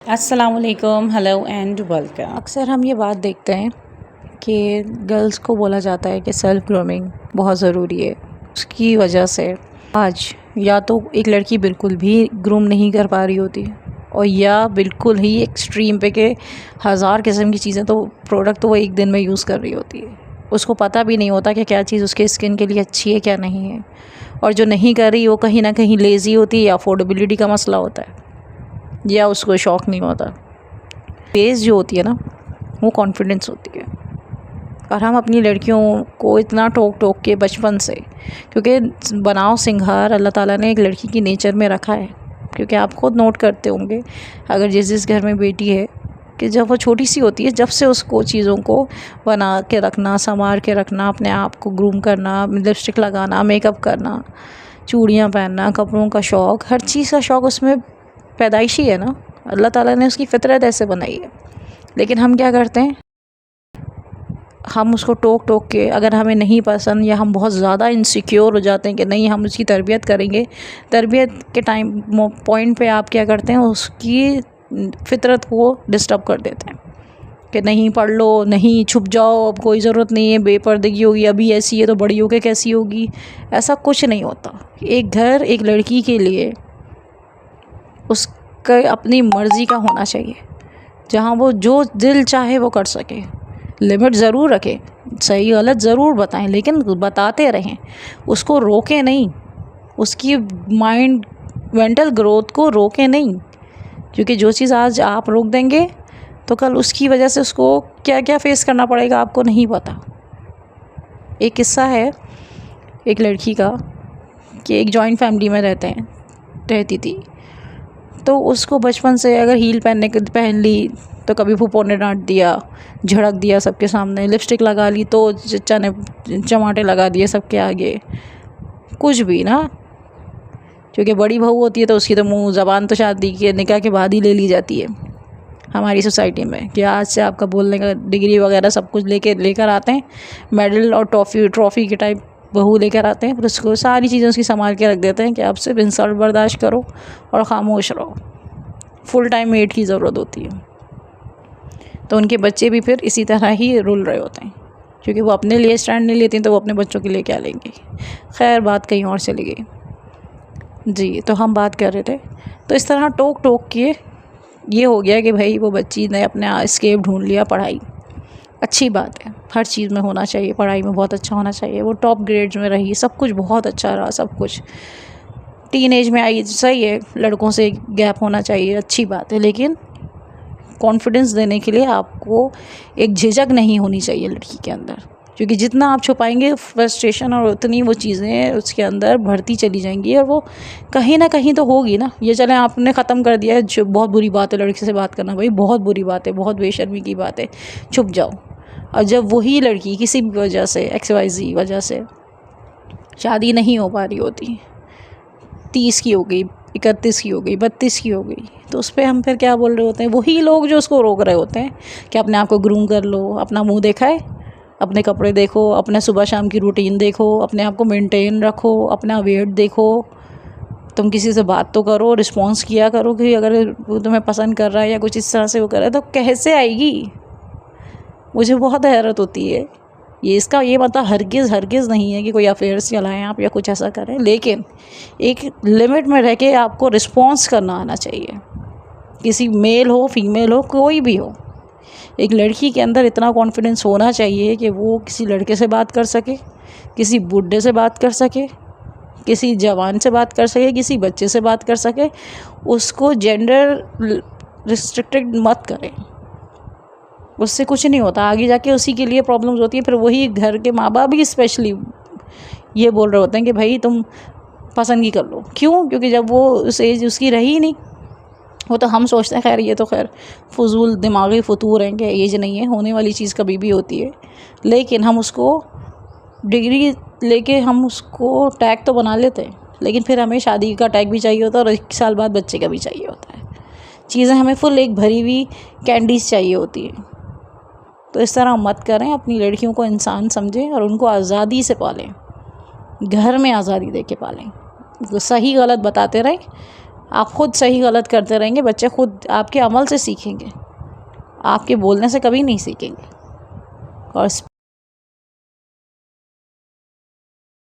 अस्सलाम वालेकुम, hello and welcome. अक्सर हम ये बात देखते हैं कि गर्ल्स को बोला जाता है कि सेल्फ ग्रूमिंग बहुत ज़रूरी है। उसकी वजह से आज या तो एक लड़की बिल्कुल भी ग्रूम नहीं कर पा रही होती और या बिल्कुल ही एक्सट्रीम पे के हज़ार किस्म की चीज़ें तो प्रोडक्ट तो वो एक दिन में यूज़ कर रही होती है। उसको पता भी नहीं होता कि क्या चीज़ उसके स्किन के लिए अच्छी है क्या नहीं है। और जो नहीं कर रही वो कहीं ना कहीं लेज़ी होती है या अफोर्डेबिलिटी का मसला होता है या उसको शौक़ नहीं होता। बेस जो होती है ना वो कॉन्फिडेंस होती है। और हम अपनी लड़कियों को इतना टोक टोक के बचपन से, क्योंकि बनाव सिंगार अल्लाह ताला ने एक लड़की की नेचर में रखा है। क्योंकि आप खुद नोट करते होंगे अगर जिस घर में बेटी है कि जब वो छोटी सी होती है, जब से उसको चीज़ों को बना के रखना, संवार के रखना, अपने आप को ग्रूम करना, लिपस्टिक लगाना, मेकअप करना, चूड़ियाँ पहनना, कपड़ों का शौक़, हर चीज़ का शौक़ उसमें पैदाइशी है ना। अल्लाह ताला ने उसकी फितरत ऐसे बनाई है। लेकिन हम क्या करते हैं, हम उसको टोक टोक के, अगर हमें नहीं पसंद या हम बहुत ज़्यादा इनसिक्योर हो जाते हैं कि नहीं हम उसकी तरबियत करेंगे, तरबियत के टाइम पॉइंट पे आप क्या करते हैं, उसकी फितरत को डिस्टर्ब कर देते हैं कि नहीं पढ़ लो, नहीं छुप जाओ, अब कोई ज़रूरत नहीं है, बेपर्दगी होगी, अभी ऐसी है तो बड़ी होकर कैसी होगी। ऐसा कुछ नहीं होता। एक घर एक लड़की के लिए उसका अपनी मर्ज़ी का होना चाहिए, जहाँ वो जो दिल चाहे वो कर सके। लिमिट ज़रूर रखें, सही गलत ज़रूर बताएं, लेकिन बताते रहें, उसको रोकें नहीं, उसकी मेंटल ग्रोथ को रोकें नहीं। क्योंकि जो चीज़ आज आप रोक देंगे तो कल उसकी वजह से उसको क्या क्या फेस करना पड़ेगा आपको नहीं पता। एक किस्सा है एक लड़की का कि एक जॉइंट फैमिली में रहती थी। तो उसको बचपन से अगर हील पहन ली तो कभी फूफो ने डांट दिया, झड़क दिया सबके सामने, लिपस्टिक लगा ली तो चचा ने चमाटे लगा दिए सबके आगे, कुछ भी ना। क्योंकि बड़ी बहू होती है तो उसकी तो मुंह ज़बान तो शादी के निकाह के बाद ही ले ली जाती है हमारी सोसाइटी में, कि आज से आपका बोलने का डिग्री वगैरह सब कुछ लेकर आते हैं, मेडल और ट्रॉफ़ी के टाइप बहू लेकर आते हैं। फिर उसको सारी चीज़ें उसकी संभाल के रख देते हैं कि आप सिर्फ इंसल्ट बर्दाश्त करो और ख़ामोश रहो। फुल टाइम मेड की ज़रूरत होती है। तो उनके बच्चे भी फिर इसी तरह ही रुल रहे होते हैं, क्योंकि वो अपने लिए स्टैंड नहीं लेती तो वो अपने बच्चों के लिए क्या लेंगे। खैर, बात कहीं और चली गई जी। तो हम बात कर रहे थे, तो इस तरह टोक टोक के ये हो गया कि भाई वो बच्ची ने अपने एस्केप ढूंढ लिया। पढ़ाई अच्छी बात है, हर चीज़ में होना चाहिए, पढ़ाई में बहुत अच्छा होना चाहिए। वो टॉप ग्रेड्स में रही, सब कुछ बहुत अच्छा रहा, सब कुछ। टीन एज में आई, सही है, लड़कों से गैप होना चाहिए, अच्छी बात है। लेकिन कॉन्फिडेंस देने के लिए आपको एक झिझक नहीं होनी चाहिए लड़की के अंदर, क्योंकि जितना आप छुपाएंगे फ्रस्ट्रेशन और उतनी वो चीज़ें उसके अंदर बढ़ती चली जाएंगी और वो कहीं ना कहीं तो होगी ना। ये चलें आपने ख़त्म कर दिया है, जो बहुत बुरी बात है लड़की से बात करना, भाई बहुत बुरी बात है, बहुत बेशर्मी की बात है, छुप जाओ। और जब वही लड़की किसी भी वजह से XYZ वजह से शादी नहीं हो पा रही होती, 30 की हो गई, 31 की हो गई, 32 की हो गई, तो उस पर हम फिर क्या बोल रहे होते हैं, वही लोग जो उसको रोक रहे होते हैं कि अपने आप को ग्रूम कर लो, अपना मुंह दिखाए, अपने कपड़े देखो, अपने सुबह शाम की रूटीन देखो, अपने आप को मेंटेन रखो, अपना वेट देखो, तुम किसी से बात तो करो, रिस्पॉन्स किया करो कि अगर वो तुम्हें पसंद कर रहा है या कुछ इस तरह से वो कर रहा है तो कैसे आएगी। मुझे बहुत हैरत होती है। इसका ये मतलब हरगिज़ नहीं है कि कोई अफेयर्स चलाएं आप या कुछ ऐसा करें, लेकिन एक लिमिट में रह के आपको रिस्पॉन्स करना आना चाहिए। किसी मेल हो, फीमेल हो, कोई भी हो, एक लड़की के अंदर इतना कॉन्फिडेंस होना चाहिए कि वो किसी लड़के से बात कर सके, किसी बूढ़े से बात कर सके, किसी जवान से बात कर सके, किसी बच्चे से बात कर सके। उसको जेंडर रिस्ट्रिक्टेड मत करें, उससे कुछ नहीं होता। आगे जाके उसी के लिए प्रॉब्लम्स होती है। फिर वही घर के माँ बाप भी स्पेशली ये बोल रहे होते हैं कि भाई तुम पसंद ही कर लो। क्यों? क्योंकि जब वो उस एज उसकी रही ही नहीं, वो तो हम सोचते हैं, खैर ये तो खैर फजूल दिमागी फतूर हैं कि एज नहीं है, होने वाली चीज़ कभी भी होती है। लेकिन हम उसको डिग्री लेके हम उसको टैग तो बना लेते हैं, लेकिन फिर हमें शादी का टैग भी चाहिए होता है और 1 साल बाद बच्चे का भी चाहिए होता है। चीज़ें हमें फुल एक भरी हुई कैंडीज चाहिए होती है। तो इस तरह मत करें, अपनी लड़कियों को इंसान समझें और उनको आज़ादी से पालें, घर में आज़ादी दे के पालें, सही गलत बताते रहें, आप खुद सही गलत करते रहेंगे, बच्चे खुद आपके अमल से सीखेंगे, आपके बोलने से कभी नहीं सीखेंगे। और